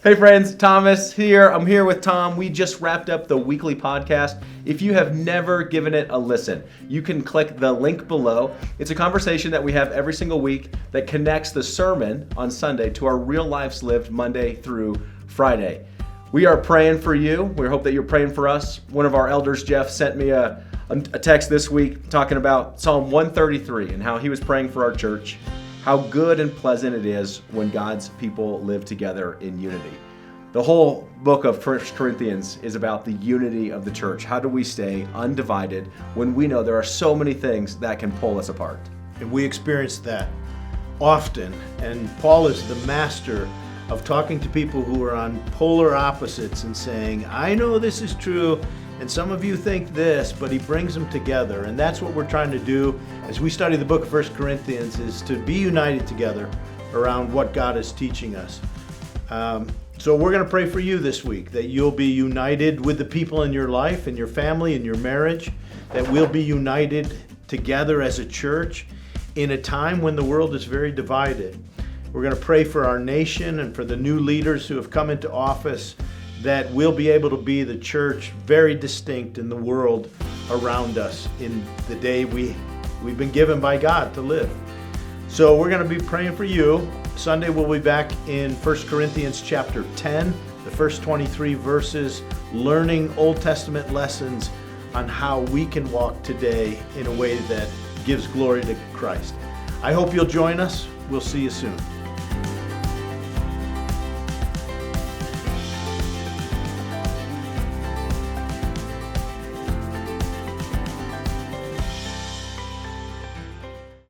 Hey friends, Thomas here. I'm here with Tom. We just wrapped up the weekly podcast. If you have never given it a listen, you can click the link below. It's a conversation that we have every single week that connects the sermon on Sunday to our real lives lived Monday through Friday. We are praying for you. We hope that you're praying for us. One of our elders, Jeff, sent me a text this week talking about Psalm 133 and how he was praying for our church. How good and pleasant it is when God's people live together in unity. The whole book of 1 Corinthians is about the unity of the church. How do we stay undivided when we know there are so many things that can pull us apart? And we experience that often. And Paul is the master of talking to people who are on polar opposites and saying, I know this is true, and some of you think this, but he brings them together. And that's what we're trying to do as we study the book of 1 Corinthians, is to be united together around what God is teaching us. So we're going to pray for you this week, that you'll be united with the people in your life, in your family, in your marriage, that we'll be united together as a church in a time when the world is very divided. We're going to pray for our nation and for the new leaders who have come into office, that we'll be able to be the church very distinct in the world around us in the day we've been given by God to live. So we're going to be praying for you. Sunday we'll be back in 1 Corinthians chapter 10, the first 23 verses, learning Old Testament lessons on how we can walk today in a way that gives glory to Christ. I hope you'll join us. We'll see you soon.